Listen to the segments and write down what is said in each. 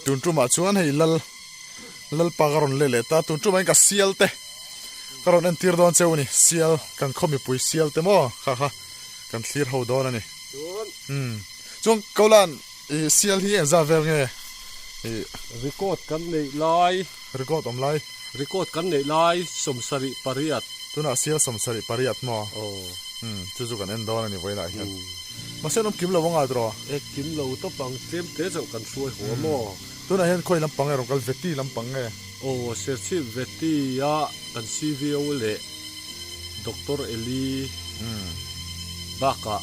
tun tru ma chuan hei lal pagaron lele ta tun tru mai ka sial te karon en tir don cheu ni sial kan khomi pui sial te mo kha kan thlir ho don ani chung kolan sial hi za ver nge record kan nei lai record om lai record kan nei lai somsari pariat tuna sial somsari pariat mo chu chu kan en don ani voila hian masenom kim lo wanga dro kim lo to pang tem te chang kan suai ho mo tuna hian khoi lampang ero kal veti lampang nge serchi veti ya kan cvo le Dr. Eli baka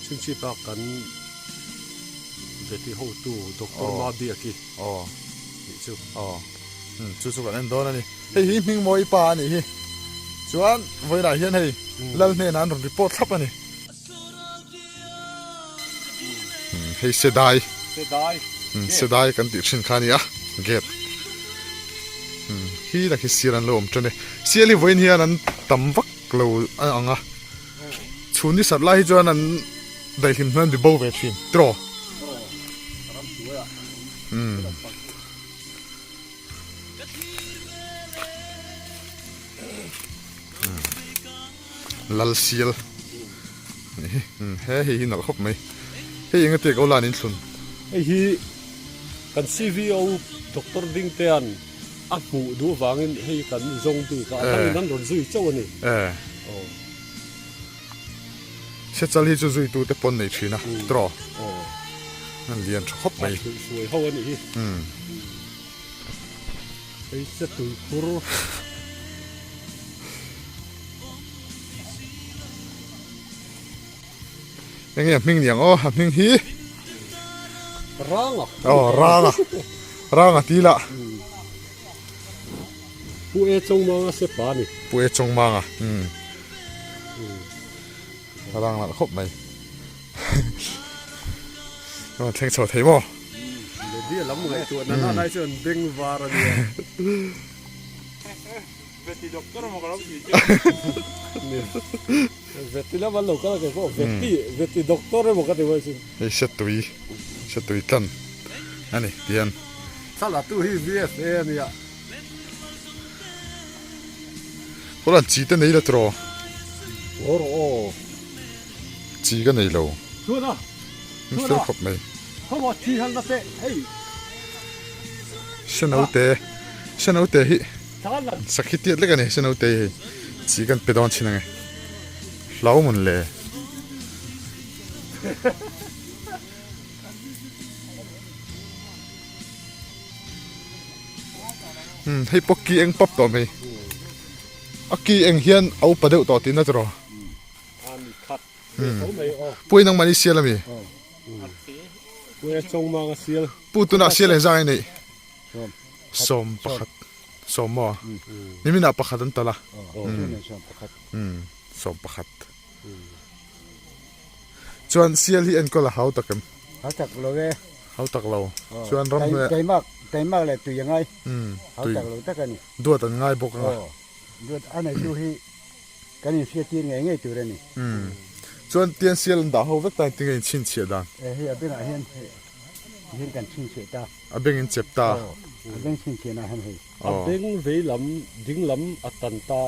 sinchi pa kan veti ho tu Dr. Mabiaki chu chu chu kan en don ani hei hi ming moi pa ani hi chuan voila hian hei lal ne nan report thap ani hei sedai kan ti thin khani a get hi la ki siran lo om chane siali voin hian an tamwak lo anga chuni sat lai chuan an dai him hnan di bo ve thin tro lal sial he hi nal khop mai he inga te ko lan in thun hi kan cvo Dr. Ding Tean a mu du wangin hei kan zong tu ka nan ron zui chaw ni se chal hi chu zui tu te pon nei thina tro an lian khop mai suai ho ani hi hei se tu kurenge ming niang ming hi ranga ranga tila pu e chong manga se pa ni pu e chong manga rang la khop mai no theng chho thei mo le dia lam ngai tu na nai chen beng war ani veti doctor mo kala ki veti la ballo kala ke ko veti doctor mo ka te wa sin e setui tan ani tian sala tu hi vfn ya holan chi te nei la tro chi ga nei lo tu na fel khop mai ho mo chi han na te hey senau te hi sakhi tiat le ka ne senau te hi chi kan pedon chinange lau mun le hei pokki eng pop to mai aki eng hian au padeu to tin na tro ani khat pui nang mani sial ami pu e chong manga sial pu tu na sial en zai nei som pakhat som mo nimina pakhat an tala som pakhat chuan sial hi en ko la hau takem hau tak lo chuan ram me tay mak le tu yangai hau tak lo ta kan do tan ngai bok nga duat anai tu hi kan in sia tin ngai tu re ni chuan tian sial da ho vek tai tin chin chia dan hi abena hian kan chin che ta abeng in chep ta abeng chin che na han hi abeng ve lam ding lam atan ta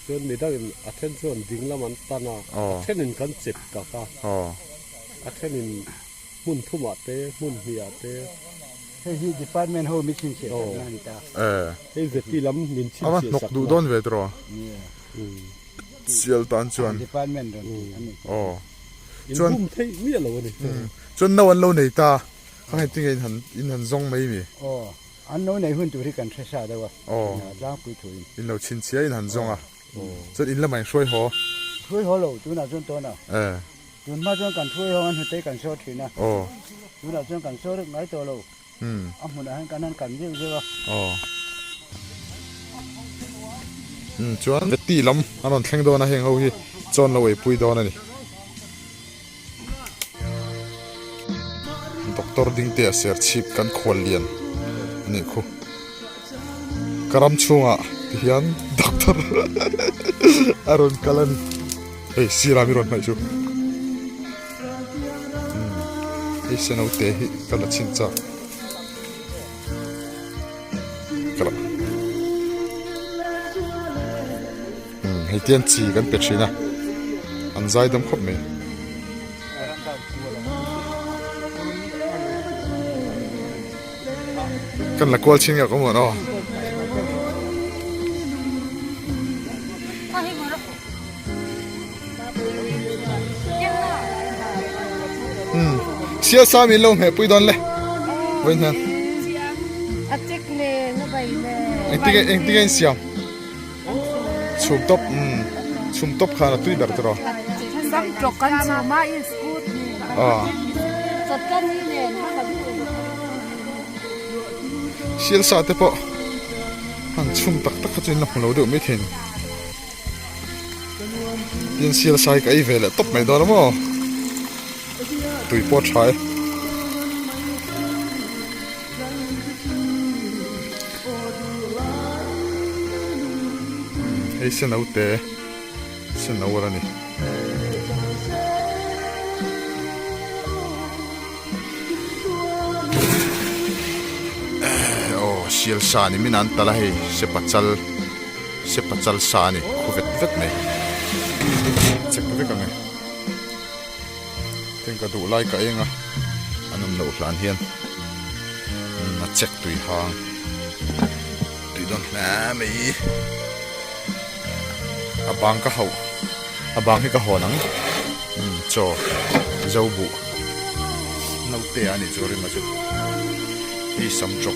chuan mi da in athen chuan ding lam an ta na athen in kan chep ta ka athen in mun thuma te mun hia te hi department ho mission che na ni ta hei veti lam min chin ama che nok du don ve tro sial tan chuan department don chuan thei mi lo ni chuan no an lo nei ta khang tin in han zong mai mi an no nei hun tu ri kan thesa da wa ja pui thu in lo chin chia in han zong a chuan in la mai shroi ho lo tu na chon to na tun ma chon kan thui ho an te kan so thi na tu na chon kan so ri ngai to lo amun han kan ji je wa chuan veti lam anon thleng do na heng ho hi chon lo ei pui do na ni Dr. Ding te ser chip kan khol lian ni khu karam chunga hian doctor aron kalan ei sira mi ron mai chu hi se no te hi kala chin cha kala hei tian chi kan pe thina an zai dam khop me kan la kwal chin ga ko mo no siêu sa mi lâu hè bụi đòn lệ vâng hả anh tiếng anh siêu chum top khá là tùy bật rồi siêu sa thế po han chum tắc tắc cho nên lâu được mấy thiên yên siêu sa cái về là top mấy đó lắm à tùy po trái hay xin nấu té xin nấu ra nè siêu sa nè mình ăn ta là hay sẽ bắt chal sa nè khu vết vết này check vết cái này tiếng cả đủ lại cái anh anh nấu lan hiền nó check tùy hàng tùy don nè mày abang ka hậu abang hi ka ho nang cho dâu bu nấu té anh cho rồi mà chứ đi sắm trọc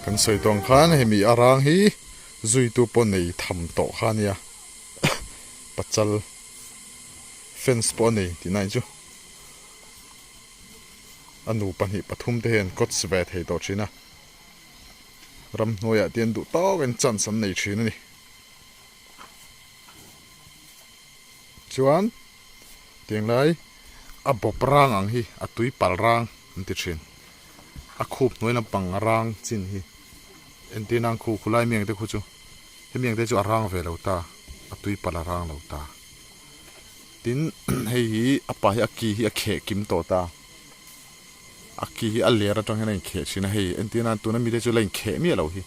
kan soi tong khan hemi arang hi zui tu pon nei tham to khania pachal fence pon nei ti nai chu anu pani pathum te hen kot svet hei to china ram noya tian du to kan chan sam nei thina ni chuan tiang lai a bop rang ang hi atui pal rang anti thin a khup noi lampang rang chin hi enti nang khu khulai miang te khu chu he miang te chu arang ve lo ta atui pala rang lo ta tin hei hi apa hi aki hi a khe kim to ta aki hi a lera tang hen khe china hei enti nan tu na mi te chu lein khe mi lo hi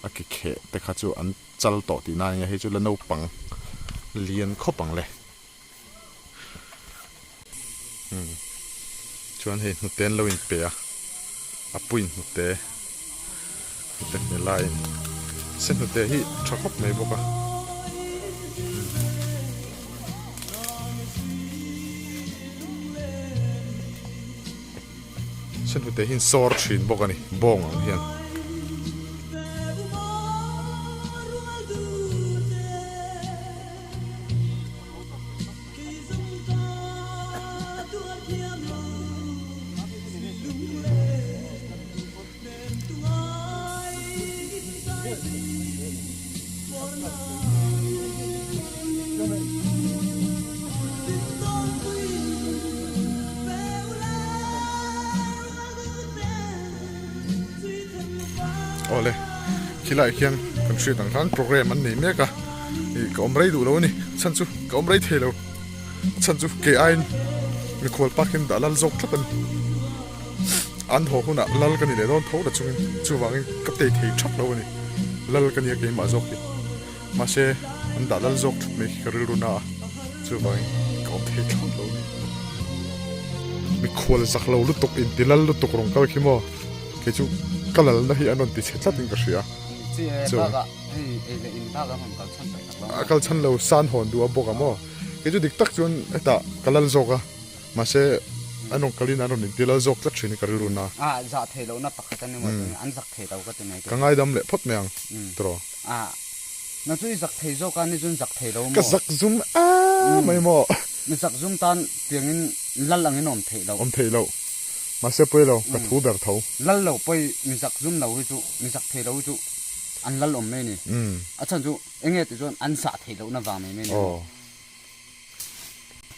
aki khe te kha chu an chal to ti na ya hei chu la no pang lian kho pang le chuan hei nu ten lo in pe a puin nu te ne lai sen nu te hi thakop mai boka sen nu te hin sor thin boka ni bong ang hian ole khilai khian country tang khan program an nei meka I ka omrei du lo ni chan chu ka omrei thelo chan chu ke ain mi khol pakin da lal zok thapan an ho huna lal kan ni le don tho da chung chu wangin kap te thei thak lo ni lal kan ya ke ma zok ki ma se an da lal zok me karil runa chu wangin ka om thei thak lo ni mi khol zak lo lu tok in tilal lu tok rong kal khimo ke chu kalal na hi anon ti chetla ting ka ria so akal chan lo san hon du aboka mo ke chu dik tak chuan eta kalal zoka ma se anong kalin anon in tilal zok ta thini kariluna za thelo na pakhatan ni mo an zak the daw ka te nei kangai dam le phot meang tro na chui zak thei zo ka ni jun zak thelo mo ka zak zum mai mo ni zak zum tan tiangin lal ang inom thei lo mà sẽ bơi lâu cả thú bèo thấu lal lo poi ni zak zum lo chu ni zak thei lo chu an lal om me ni chan chu enge ti chon an sa thei lo na wa me ni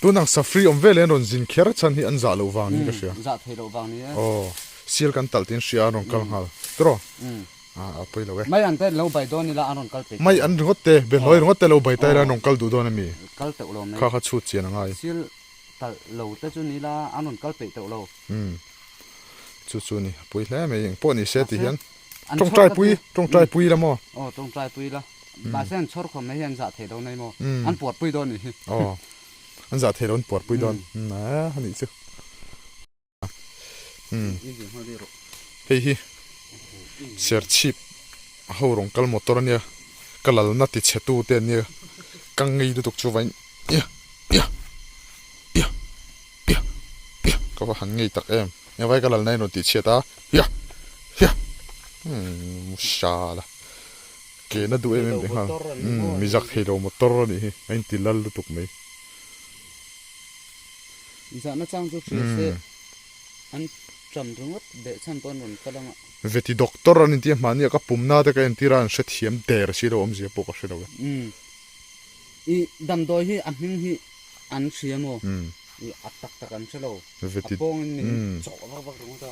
tu nang safri om velen ron zin kher chan hi an za lo wang ni ka sia dạ thầy đầu vàng này oh sial kan tal tin sia rong kal hal tro a poi lo mấy anh tên lâu bài đó ni là anh còn cắt pe mai an ringot te ben loi ringot te lo bai tai ra nong kal du don mi cắt tàu lâu này kha kha chu chian ngai xíu tàu lâu tới chỗ ni là anh còn cắt pe tàu lâu chu ni pui hle me yeng po ni se ti hian trong trai pui la mo trong trai pui la bà sen chốt không mấy hiện dạ thầy đâu này mo anh bọt pui đó này an za the ron por pui don na hani chu hei hi ser chip ho rong kal motor ania kalal na ti chetu te nia kang ngei du tuk chu vain ya ya ya ya ya ka wa han ngei tak em ya vai kalal nai no ti cheta ya ya shala ke na du em de ha mi jak thelo motor ni hi ain ti lal du tuk mai dạ nó trang cho phía anh trầm rung mất để chăn con rồi cái đó veti doctor an ti mania ka pumna te ka entiran shet hiam der si ro om je po ka shelo i dam doi hi an hing hi an siamo i atak tak an chelo veti pong ni cho ba ba rung ta